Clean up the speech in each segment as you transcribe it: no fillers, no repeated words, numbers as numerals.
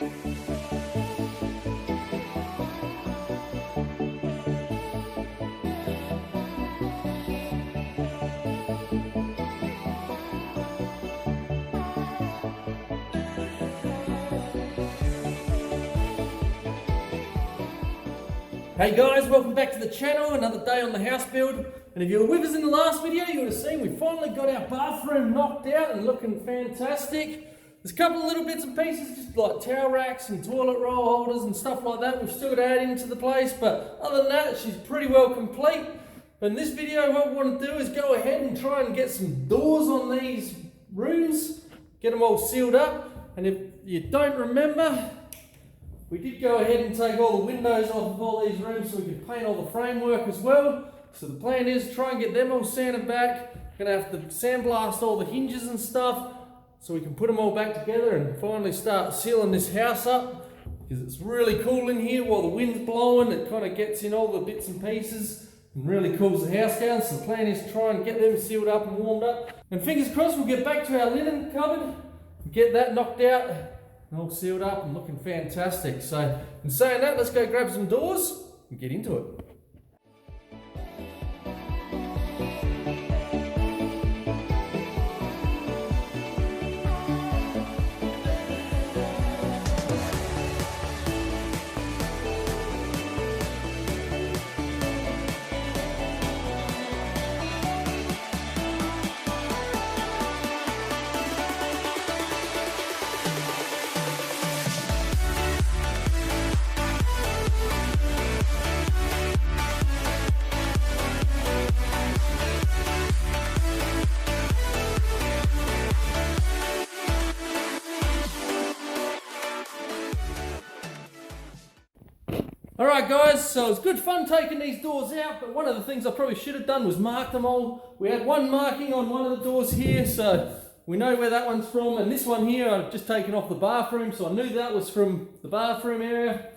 Hey guys, welcome back to the channel, another day on the house build. And if you were with us in the last video, you would have seen we finally got our bathroom knocked out and looking fantastic. There's a couple of little bits and pieces, just like towel racks and toilet roll holders and stuff like that we've still got to add into the place, but other than that, she's pretty well complete. But in this video, what we want to do is go ahead and try and get some doors on these rooms, get them all sealed up. And if you don't remember, we did go ahead and take all the windows off of all these rooms so we could paint all the framework as well. So the plan is to try and get them all sanded back. Gonna have to sandblast all the hinges and stuff so we can put them all back together and finally start sealing this house up, because it's really cool in here while the wind's blowing. It kind of gets in all the bits and pieces and really cools the house down. So the plan is to try and get them sealed up and warmed up. And fingers crossed we'll get back to our linen cupboard, get that knocked out, all sealed up and looking fantastic. So in saying that, let's go grab some doors and get into it. Alright guys, so it's good fun taking these doors out, but one of the things I probably should have done was mark them all. We had one marking on one of the doors here, so we know where that one's from, and this one here I've just taken off the bathroom, so I knew that was from the bathroom area.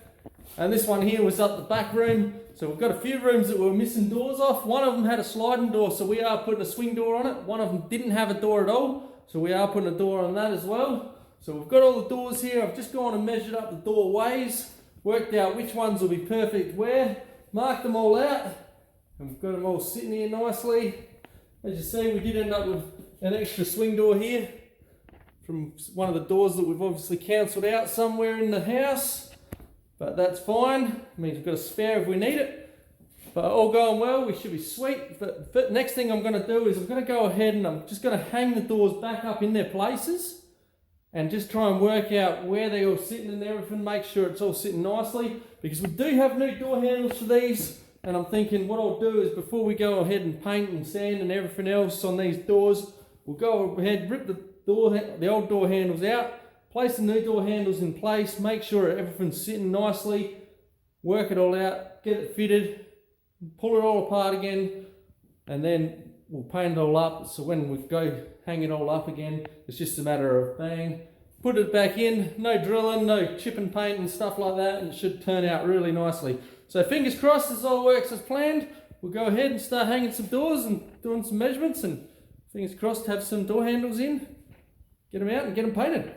And this one here was up the back room, so we've got a few rooms that were missing doors off. One of them had a sliding door, so we are putting a swing door on it. One of them didn't have a door at all, so we are putting a door on that as well. So we've got all the doors here. I've just gone and measured up the doorways, worked out which ones will be perfect where, marked them all out, and we've got them all sitting here nicely. As you see, we did end up with an extra swing door here from one of the doors that we've obviously cancelled out somewhere in the house, but that's fine. It means we've got a spare if we need it. But all going well, we should be sweet. But next thing I'm going to do is I'm going to go ahead and I'm just going to hang the doors back up in their places and just try and work out where they're all sitting and everything, make sure it's all sitting nicely, because we do have new door handles for these. And I'm thinking what I'll do is, before we go ahead and paint and sand and everything else on these doors, we'll go ahead, rip the old door handles out, place the new door handles in place, make sure everything's sitting nicely, work it all out, get it fitted, pull it all apart again, and then we'll paint it all up. So when we go hang it all up again, it's just a matter of bang, put it back in, no drilling, no chip and paint and stuff like that, and it should turn out really nicely. So fingers crossed this all works as planned. We'll go ahead and start hanging some doors and doing some measurements, and fingers crossed have some door handles in, get them out and get them painted.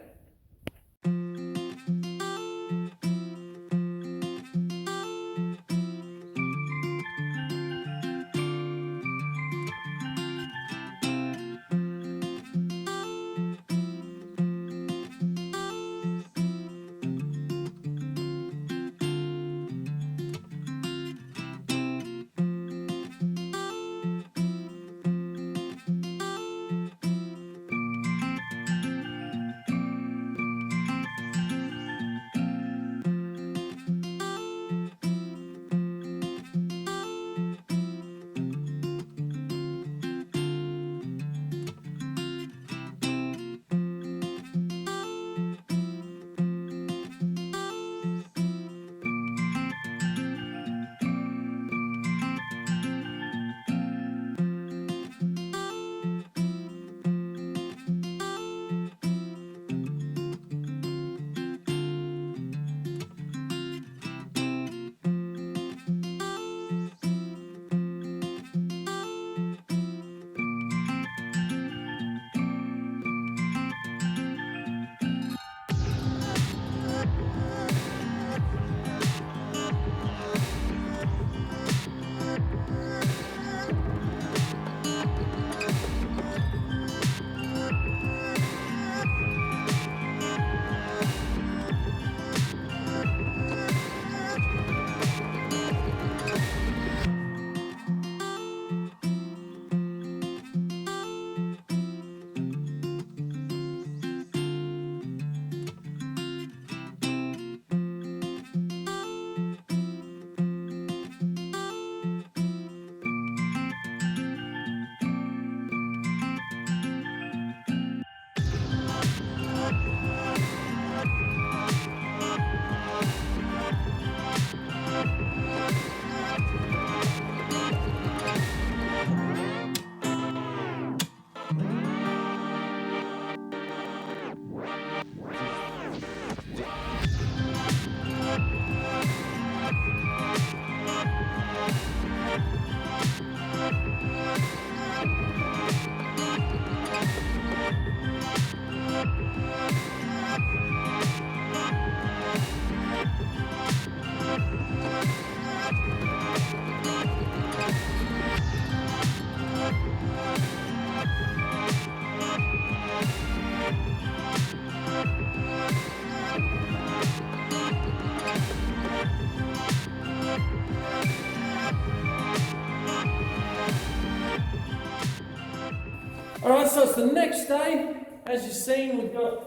guys, so it's the next day. As you've seen, we've got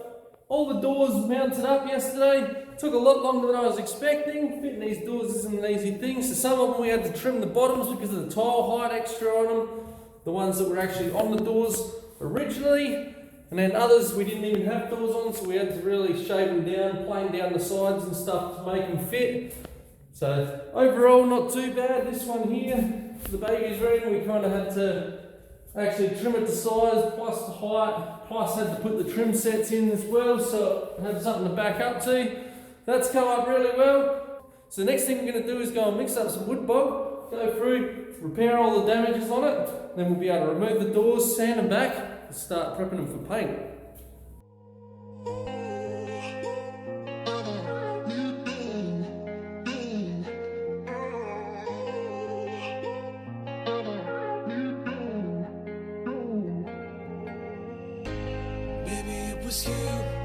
all the doors mounted up yesterday. Took a lot longer than I was expecting. Fitting these doors isn't an easy thing, so some of them we had to trim the bottoms because of the tile height extra on them. The ones that were actually on the doors originally. And then others we didn't even have doors on, so we had to really shave them down, plane down the sides and stuff to make them fit. So overall not too bad. This one here, the baby's room, we kind of had to actually trim it to size, plus the height, plus had to put the trim sets in as well, so I had something to back up to. That's come up really well. So the next thing we're going to do is go and mix up some wood bog, go through, repair all the damages on it, then we'll be able to remove the doors, sand them back, and start prepping them for paint.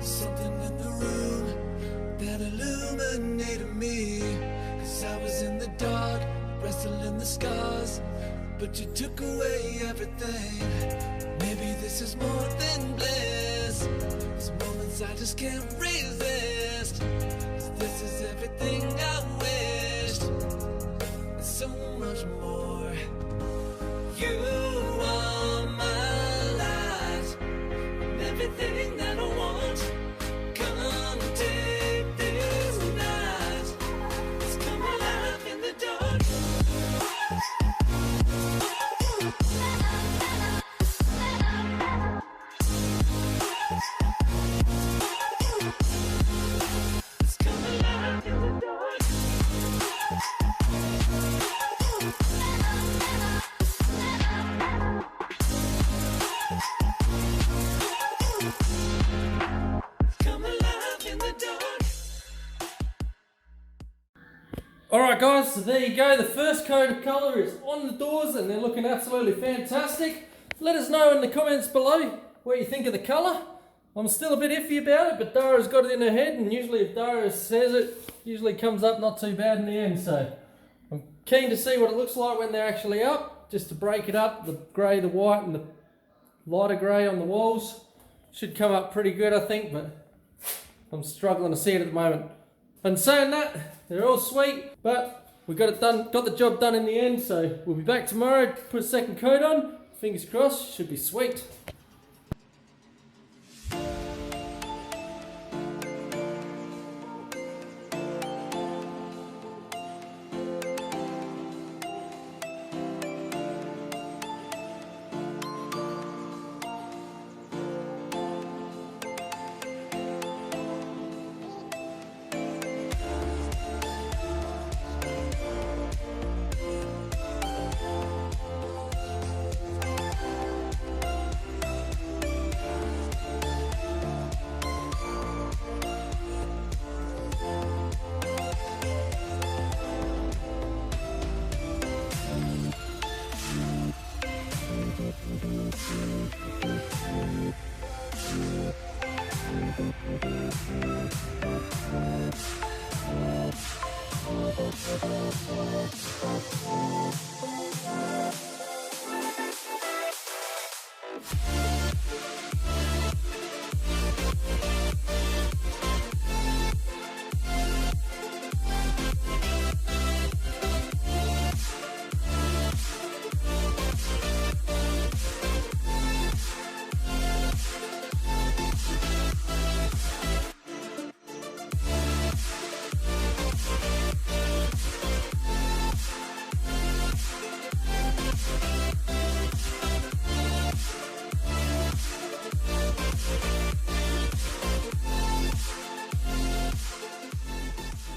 Something in the room that illuminated me, 'cause I was in the dark, wrestling the scars, but you took away everything. Maybe this is more than bliss. These moments I just can't resist, 'cause this is everything I wished, and so much more. You are my light, and everything that I want. Come take this night, it's come alive in the dark. It's come alive in the dark. Alright guys, so there you go. The first coat of colour is on the doors and they're looking absolutely fantastic. Let us know in the comments below what you think of the colour. I'm still a bit iffy about it, but Dara's got it in her head, and usually if Dara says it, usually comes up not too bad in the end. So I'm keen to see what it looks like when they're actually up, just to break it up, the grey, the white and the lighter grey on the walls. Should come up pretty good I think, but I'm struggling to see it at the moment. And saying that, they're all sweet, but we got it done, got the job done in the end, so we'll be back tomorrow, put a second coat on, fingers crossed, should be sweet.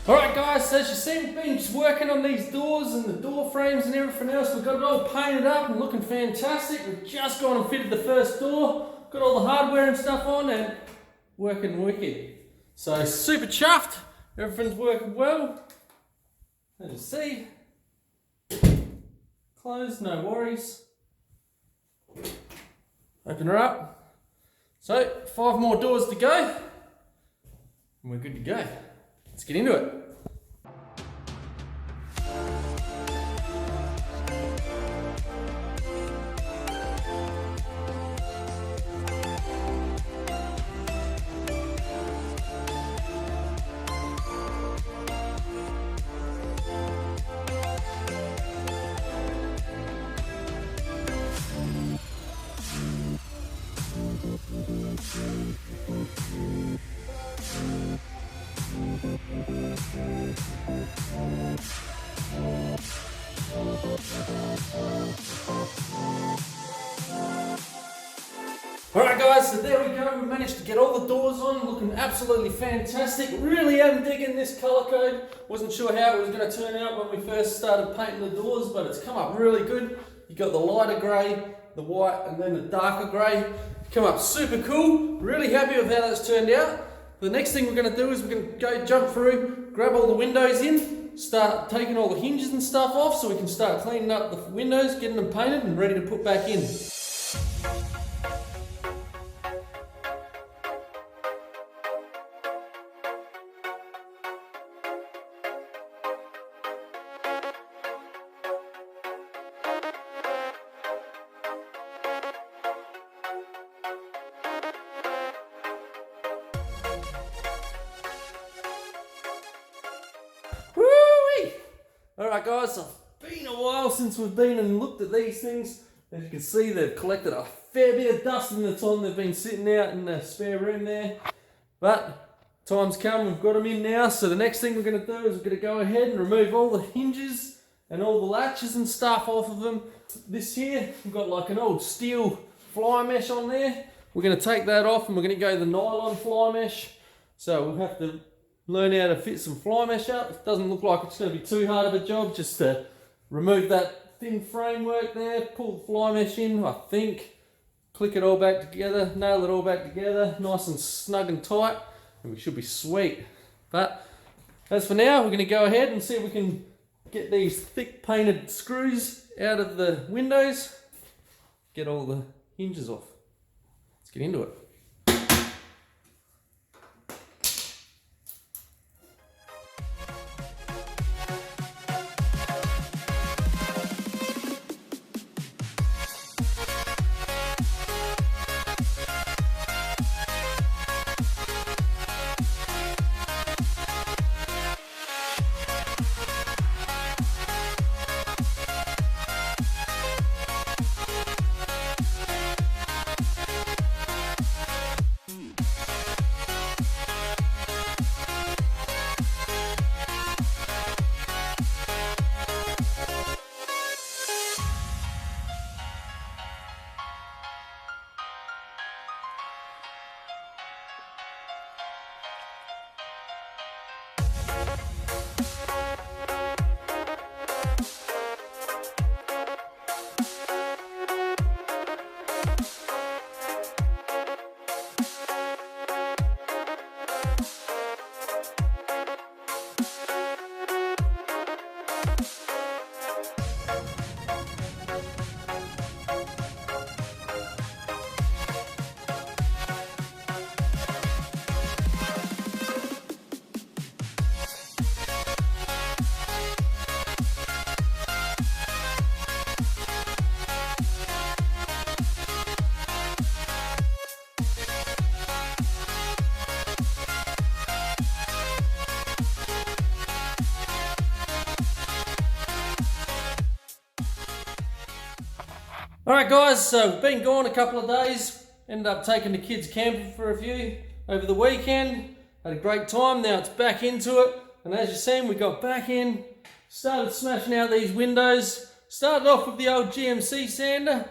Alright guys, so as you see, we've been just working on these doors and the door frames and everything else. We've got it all painted up and looking fantastic. We've just gone and fitted the first door, got all the hardware and stuff on and working wicked. So super chuffed, everything's working well. As you see, closed, no worries. Open her up. So 5 more doors to go and we're good to go. Let's get into it. Alright guys, so there we go, we managed to get all the doors on, looking absolutely fantastic. Really am digging this colour code. Wasn't sure how it was going to turn out when we first started painting the doors, but it's come up really good. You got the lighter grey, the white, and then the darker grey. Come up super cool. Really happy with how that's turned out. The next thing we're going to do is we're going to go jump through, grab all the windows in, start taking all the hinges and stuff off so we can start cleaning up the windows, getting them painted and ready to put back in. Woo-wee! Alright guys, so it's been a while since we've been and looked at these things. As you can see, they've collected a fair bit of dust in the time they've been sitting out in the spare room there. But time's come, we've got them in now, so the next thing we're going to do is we're going to go ahead and remove all the hinges and all the latches and stuff off of them. This here, we've got like an old steel fly mesh on there. We're going to take that off and we're going to go the nylon fly mesh. So we'll have to learn how to fit some fly mesh up. It doesn't look like it's going to be too hard of a job, just to remove that thin framework there, pull the fly mesh in, I think, click it all back together, nail it all back together, nice and snug and tight, and we should be sweet. But as for now, we're going to go ahead and see if we can get these thick painted screws out of the windows, get all the hinges off. Let's get into it. Alright guys, so we've been gone a couple of days, ended up taking the kids camping for a few over the weekend, had a great time, now it's back into it, and as you've seen we got back in, started smashing out these windows, started off with the old GMC sander,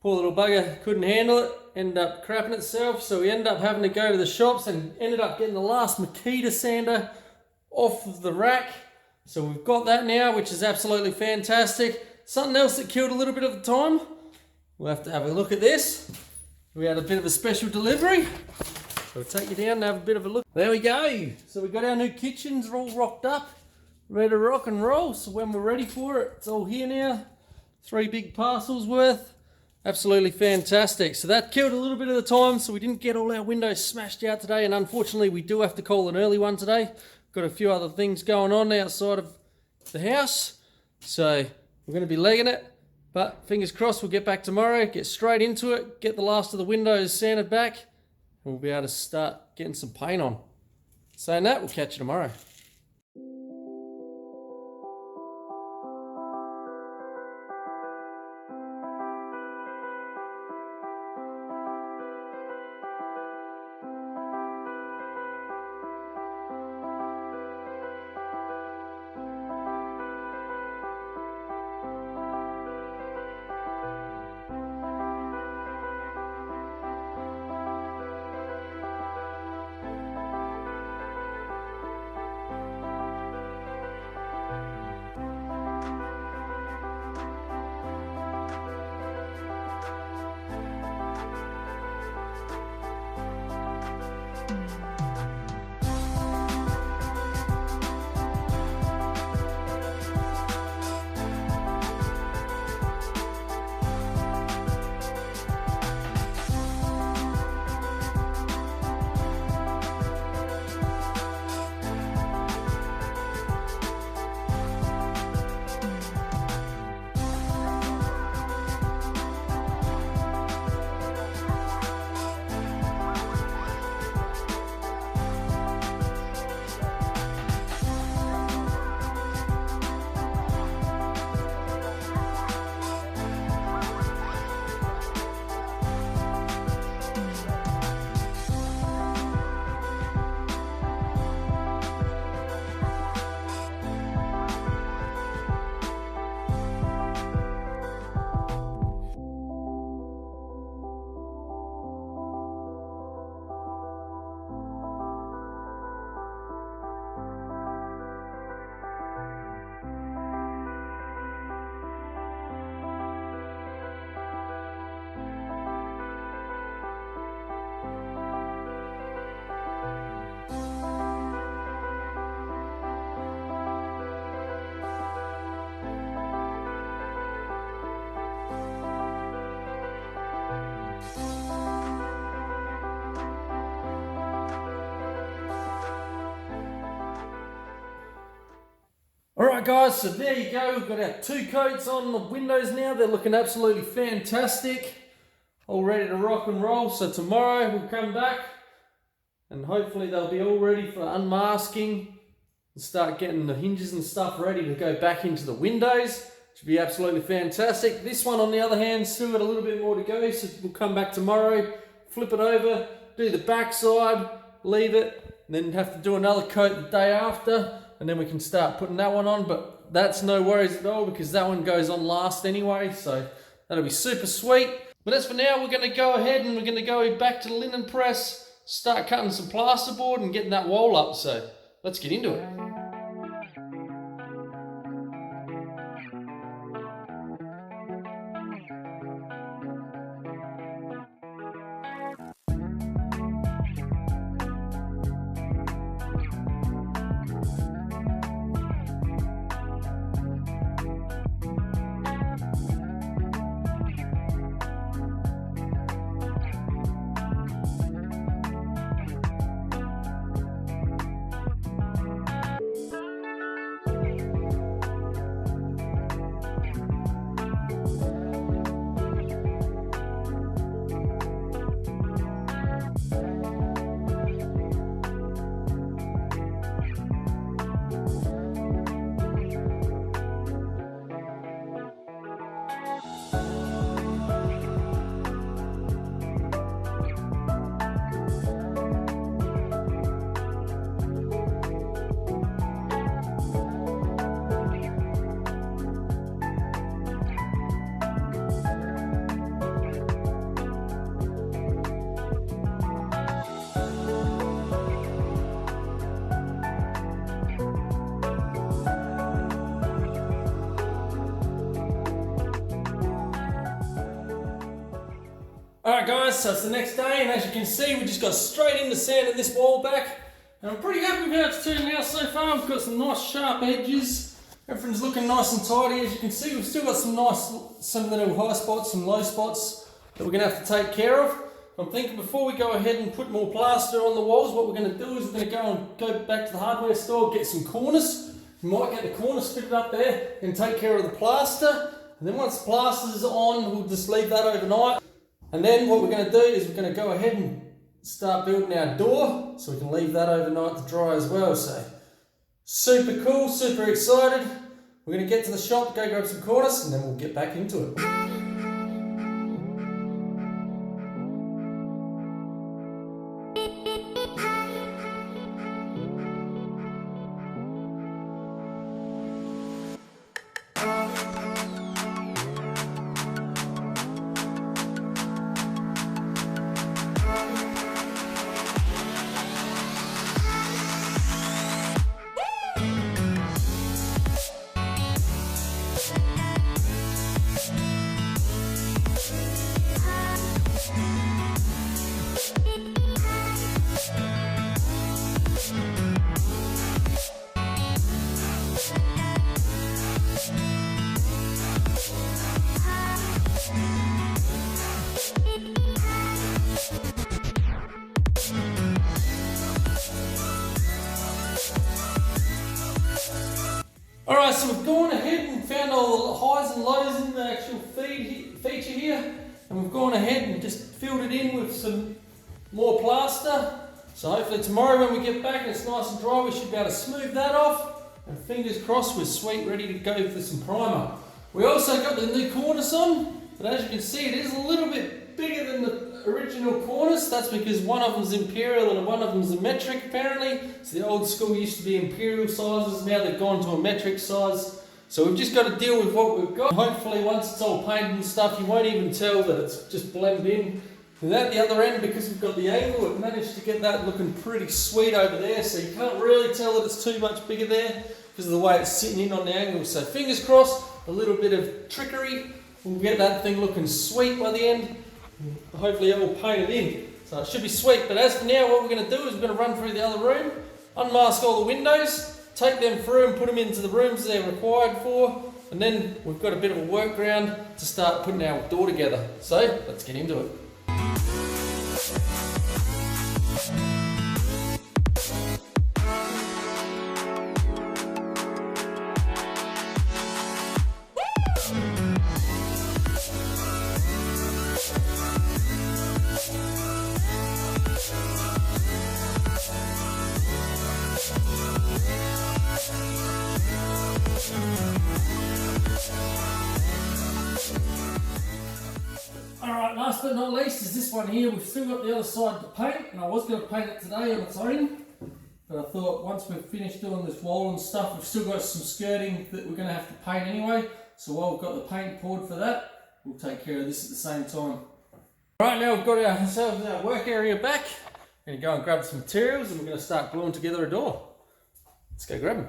poor little bugger couldn't handle it, ended up crapping itself, so we ended up having to go to the shops and ended up getting the last Makita sander off of the rack, so we've got that now, which is absolutely fantastic. Something else that killed a little bit of the time, we'll have to have a look at this. We had a bit of a special delivery, so we'll take you down and have a bit of a look. There we go. So we've got our new kitchens, they're all rocked up, ready to rock and roll. So when we're ready for it, it's all here now. 3 big parcels worth. Absolutely fantastic. So that killed a little bit of the time, so we didn't get all our windows smashed out today, and unfortunately we do have to call an early one today. Got a few other things going on outside of the house, so we're going to be legging it. But fingers crossed we'll get back tomorrow, get straight into it, get the last of the windows sanded back, and we'll be able to start getting some paint on. Saying that, we'll catch you tomorrow. Alright guys, so there you go, we've got our 2 coats on the windows now. They're looking absolutely fantastic. All ready to rock and roll. So tomorrow we'll come back and hopefully they'll be all ready for unmasking and start getting the hinges and stuff ready to go back into the windows. Should be absolutely fantastic. This one on the other hand still got a little bit more to go, so we'll come back tomorrow, flip it over, do the back side, leave it, and then have to do another coat the day after, and then we can start putting that one on. But that's no worries at all because that one goes on last anyway, so that'll be super sweet. But as for now, we're going to go ahead and we're going to go back to the linen press, start cutting some plasterboard and getting that wall up. So let's get into it. Alright guys, so it's the next day and as you can see we just got straight into sanding this wall back and I'm pretty happy with how it's turned out so far. We've got some nice sharp edges, everything's looking nice and tidy. As you can see we've still got some little high spots, some low spots that we're going to have to take care of. I'm thinking before we go ahead and put more plaster on the walls, what we're going to do is we're going to go back to the hardware store, get some cornice. We might get the cornice fitted up there and take care of the plaster, and then once the plaster's on we'll just leave that overnight. And then what we're going to do is we're going to go ahead and start building our door so we can leave that overnight to dry as well. So super cool, super excited. We're going to get to the shop, go grab some cornice and then we'll get back into it. Alright, so we've gone ahead and found all the highs and lows in the actual feature here, and we've gone ahead and just filled it in with some more plaster. So hopefully tomorrow when we get back and it's nice and dry we should be able to smooth that off, and fingers crossed we're sweet ready to go for some primer. We also got the new cornice on, but as you can see it is a little bit bigger than the original cornice. That's because one of them's imperial and one of them's a metric apparently. So the old school used to be imperial sizes, now they've gone to a metric size. So we've just got to deal with what we've got. Hopefully once it's all painted and stuff you won't even tell that it's just blended in. And at the other end, because we've got the angle, we've managed to get that looking pretty sweet over there, so you can't really tell that it's too much bigger there because of the way it's sitting in on the angle. So fingers crossed, a little bit of trickery, we'll get that thing looking sweet by the end. Hopefully it will paint it in, so it should be sweet. But as for now, what we're going to do is we're going to run through the other room, unmask all the windows, take them through and put them into the rooms they're required for, and then we've got a bit of a workaround to start putting our door together. So let's get into it. last but not least is this one here. We've still got the other side to paint, and I was going to paint it today on its own, but I thought once we've finished doing this wall and stuff, we've still got some skirting that we're going to have to paint anyway. So while we've got the paint poured for that, we'll take care of this at the same time. Right, now we've got ourselves our work area back. We're going to go and grab some materials and we're going to start gluing together a door. Let's go grab them.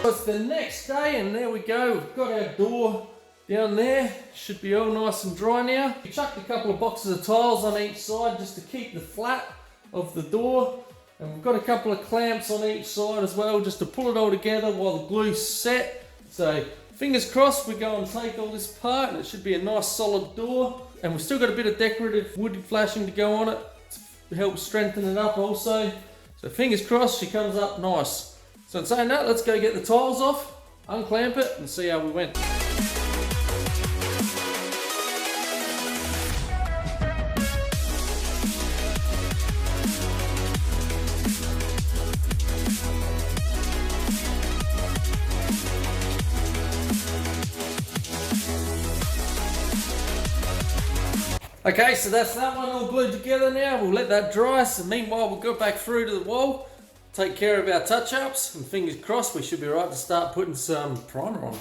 It's the next day and there we go, we've got our door down there, should be all nice and dry now. We chucked a couple of boxes of tiles on each side just to keep the flat of the door, and we've got a couple of clamps on each side as well just to pull it all together while the glue's set. So fingers crossed we go and take all this apart and it should be a nice solid door, and we've still got a bit of decorative wood flashing to go on it to help strengthen it up also. So fingers crossed she comes up nice. So in saying that, let's go get the tiles off, unclamp it and see how we went. Okay, so that's that one all glued together now. We'll let that dry. So meanwhile, we'll go back through to the wall, take care of our touch-ups, and fingers crossed we should be right to start putting some primer on.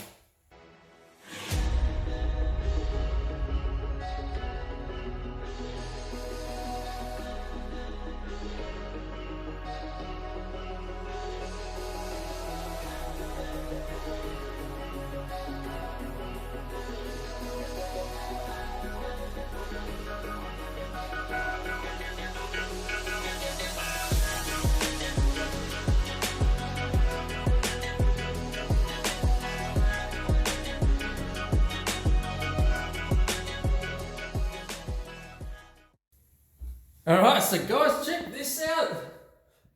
Alright, so guys, check this out.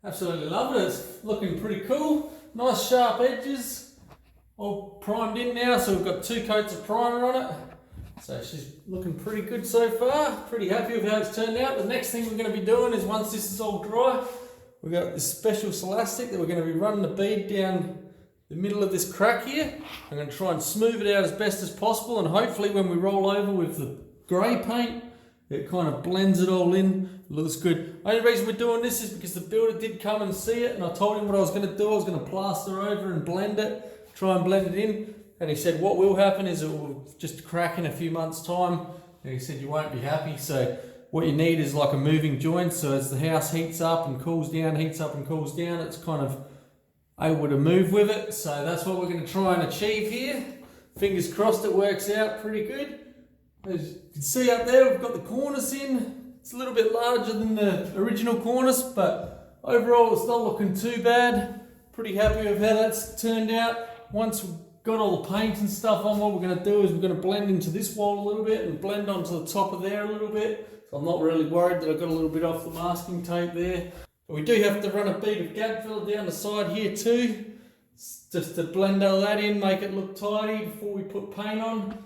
Absolutely love it. It's looking pretty cool. Nice sharp edges. All primed in now, so we've got 2 coats of primer on it. So she's looking pretty good so far. Pretty happy with how it's turned out. The next thing we're going to be doing is, once this is all dry, we've got this special elastic that we're going to be running the bead down the middle of this crack here. I'm going to try and smooth it out as best as possible, and hopefully when we roll over with the grey paint, it kind of blends it all in. It looks good. Only reason we're doing this is because the builder did come and see it, and I told him what I was going to do. I was going to plaster over and blend it, try and blend it in. And he said what will happen is it will just crack in a few months' time. And he said you won't be happy. So what you need is like a moving joint. So as the house heats up and cools down, heats up and cools down, it's kind of able to move with it. So that's what we're going to try and achieve here. Fingers crossed it works out pretty good. As you can see up there, we've got the cornice in. It's a little bit larger than the original cornice, but overall it's not looking too bad. Pretty happy with how that's turned out. Once we've got all the paint and stuff on, what we're going to do is we're going to blend into this wall a little bit and blend onto the top of there a little bit. So I'm not really worried that I've got a little bit off the masking tape there. But we do have to run a bead of gap filler down the side here too, just to blend all that in, make it look tidy before we put paint on.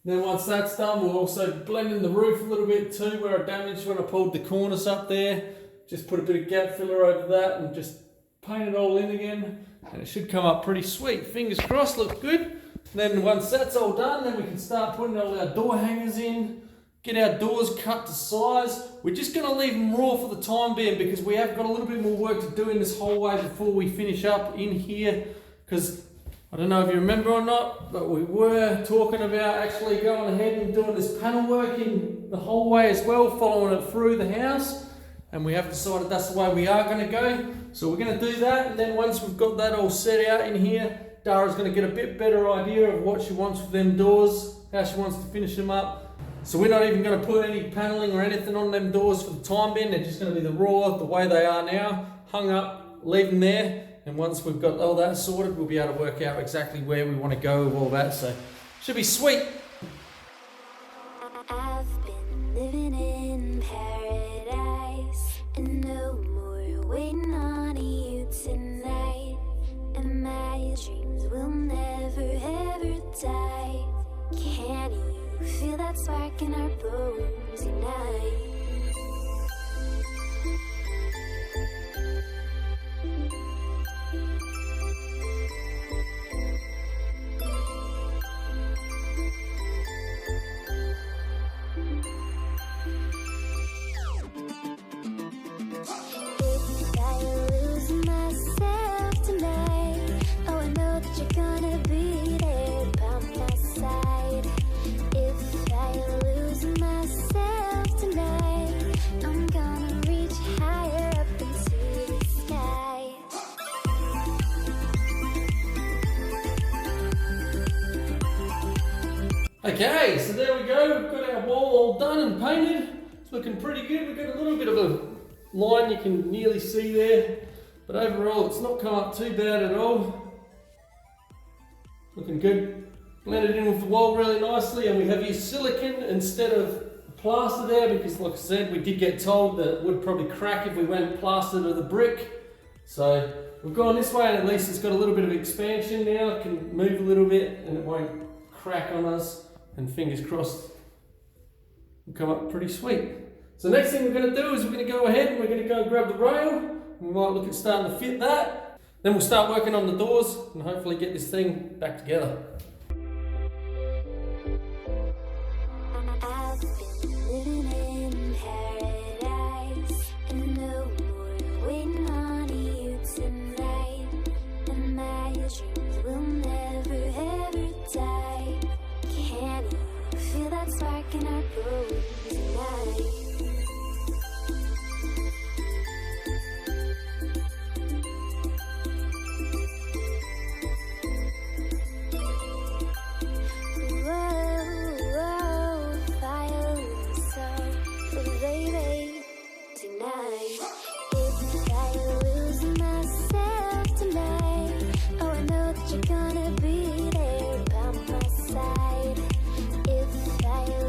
Then once that's done, we'll also blend in the roof a little bit too, where I damaged when I pulled the cornice up there. Just put a bit of gap filler over that and just paint it all in again. And it should come up pretty sweet. Fingers crossed, looks good. And then once that's all done, then we can start putting all our door hangers in, get our doors cut to size. We're just going to leave them raw for the time being because we have got a little bit more work to do in this hallway before we finish up in here. Because I don't know if you remember or not, but we were talking about actually going ahead and doing this panel work in the hallway as well, following it through the house. And we have decided that's the way we are going to go. So we're going to do that, and then once we've got that all set out in here, Dara's going to get a bit better idea of what she wants with them doors, how she wants to finish them up. So we're not even going to put any paneling or anything on them doors for the time being. They're just going to be the raw, the way they are now, hung up, leave them there. And once we've got all that sorted, we'll be able to work out exactly where we want to go with all that. So should be sweet. that spark in our bones tonight. If I lose myself tonight, oh, I know that you're gonna be there by my side. If I lose myself tonight, I'm gonna reach higher up into the sky. Okay, so there we go. We've got our wall all done and painted. It's looking pretty good. We've got a little bit of a line you can nearly see there, but overall it's not come up too bad at all. Looking good. Blended in with the wall really nicely, and we have used silicone instead of plaster there because, like I said, we did get told that it would probably crack if we went plaster to the brick. So we've gone this way, and at least it's got a little bit of expansion now. It can move a little bit and it won't crack on us, and fingers crossed will come up pretty sweet. So next thing we're going to do is we're going to go ahead and we're going to go and grab the rail. We might look at starting to fit that. Then we'll start working on the doors and hopefully get this thing back together. I've been living in paradise, and no more waiting on you tonight. And my dreams will never ever die. Can you feel that spark in our bones tonight? Whoa, fire so baby tonight. If I lose myself tonight, oh, I know that you're gonna be there by my side. If I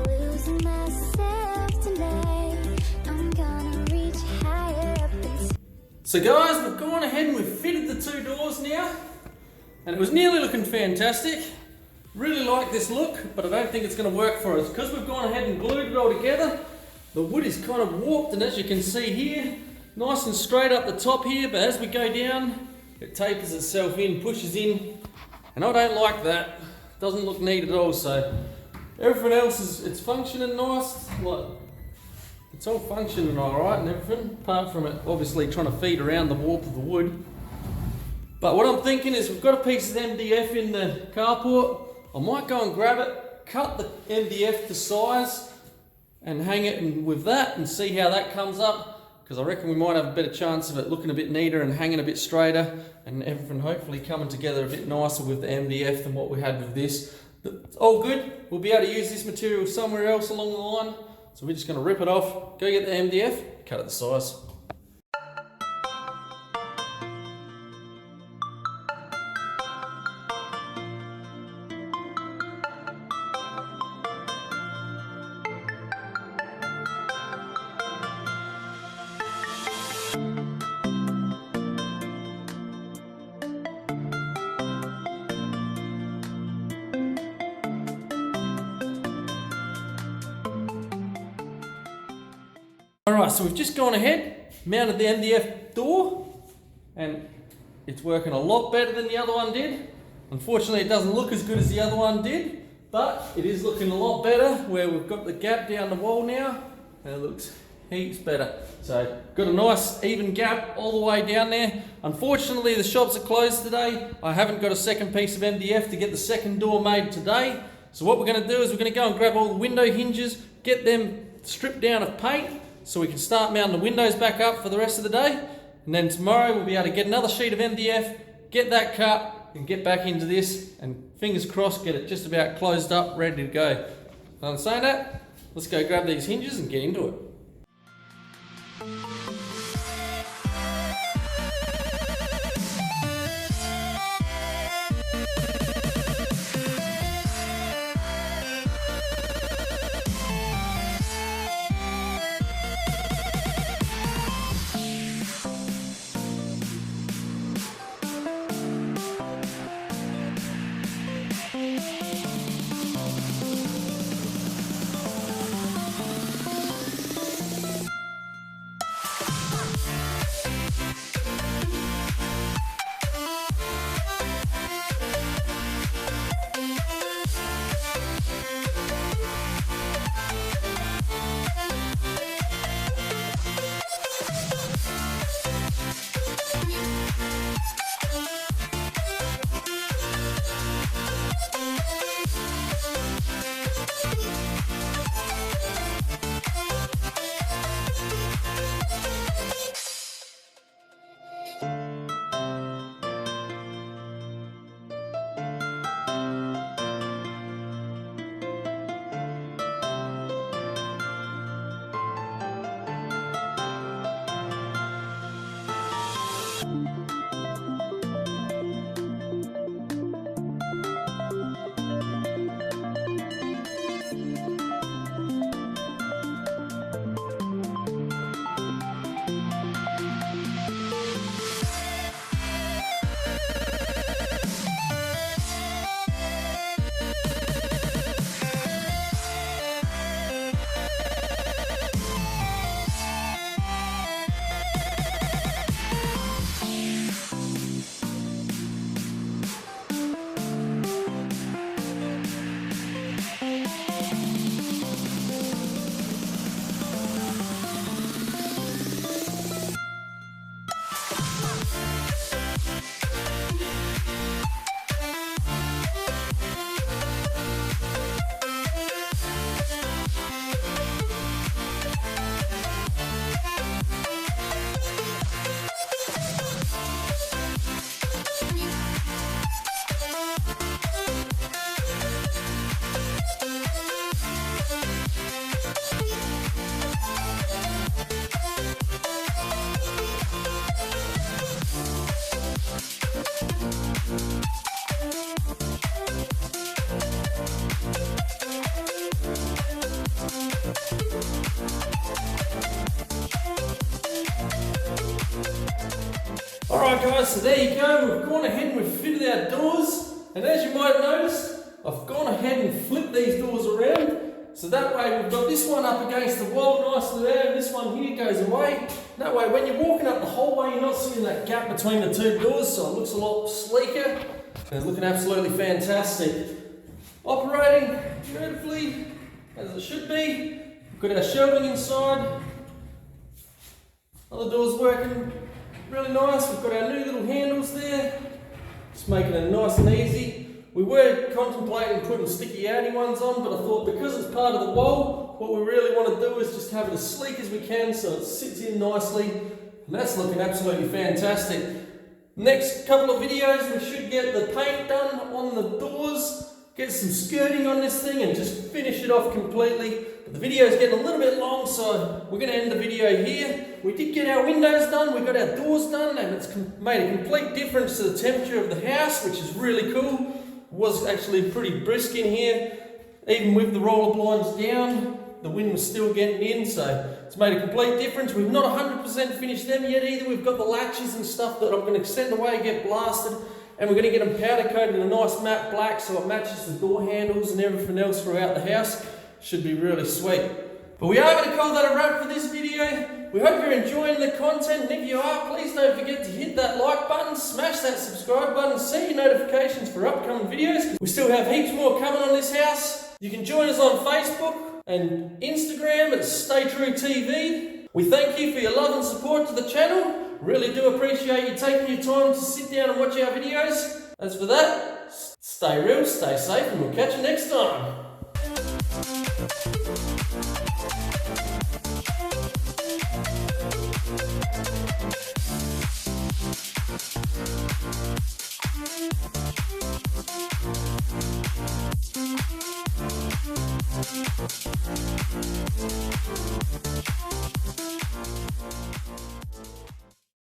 lose myself tonight, I'm gonna reach higher up and So guys, we've gone ahead and we've fitted the two doors now, and it was nearly looking fantastic. Really like this look, but I don't think it's going to work for us because we've gone ahead and glued it all together. The wood is kind of warped, and as you can see here, nice and straight up the top here, but as we go down, it tapers itself in, pushes in, and I don't like that. Doesn't look neat at all. So everything else is, it's functioning nice. Like, it's all functioning all right and everything, apart from it obviously trying to feed around the warp of the wood. But what I'm thinking is we've got a piece of MDF in the carport. I might go and grab it, cut the MDF to size and hang it with that and see how that comes up, because I reckon we might have a better chance of it looking a bit neater and hanging a bit straighter and everything hopefully coming together a bit nicer with the MDF than what we had with this. But it's all good. We'll be able to use this material somewhere else along the line. So we're just going to rip it off, go get the MDF, cut it to size. Alright, so we've just gone ahead, mounted the MDF door, and it's working a lot better than the other one did. Unfortunately, it doesn't look as good as the other one did, but it is looking a lot better where we've got the gap down the wall now, and it looks heaps better. So, got a nice even gap all the way down there. Unfortunately, the shops are closed today. I haven't got a second piece of MDF to get the second door made today. So what we're going to do is we're going to go and grab all the window hinges, get them stripped down of paint, so we can start mounting the windows back up for the rest of the day. And then tomorrow we'll be able to get another sheet of MDF, get that cut, and get back into this, and fingers crossed get it just about closed up, ready to go. I'm saying that, let's go grab these hinges and get into it. Alright guys, so there you go, we've gone ahead and we've fitted our doors, and as you might have noticed, I've gone ahead and flipped these doors around, so that way we've got this one up against the wall nicely there, and this one here goes away. That way when you're walking up the hallway, you're not seeing that gap between the two doors, so it looks a lot sleeker, and it's looking absolutely fantastic. Operating beautifully, as it should be. We've got our shelving inside. Other doors working really nice. We've got our new little handles there, just making it nice and easy. We were contemplating putting sticky outing ones on, but I thought because it's part of the wall, what we really want to do is just have it as sleek as we can so it sits in nicely, and that's looking absolutely fantastic. Next couple of videos we should get the paint done on the doors, get some skirting on this thing and just finish it off completely. But the video is getting a little bit long, so we're going to end the video here. We did get our windows done, we got our doors done, and it's made a complete difference to the temperature of the house, which is really cool. It was actually pretty brisk in here. Even with the roller blinds down, the wind was still getting in, so it's made a complete difference. We've not 100% finished them yet either. We've got the latches and stuff that I'm going to send away, get blasted, and we're going to get them powder coated in a nice matte black so it matches the door handles and everything else throughout the house. Should be really sweet. But we are going to call that a wrap for this video. We hope you're enjoying the content, and if you are, please don't forget to hit that like button, smash that subscribe button, set your notifications for upcoming videos. We still have heaps more coming on this house. You can join us on Facebook and Instagram at StayTrue TV. We thank you for your love and support to the channel. Really do appreciate you taking your time to sit down and watch our videos. As for that, stay real, stay safe, and we'll catch you next time.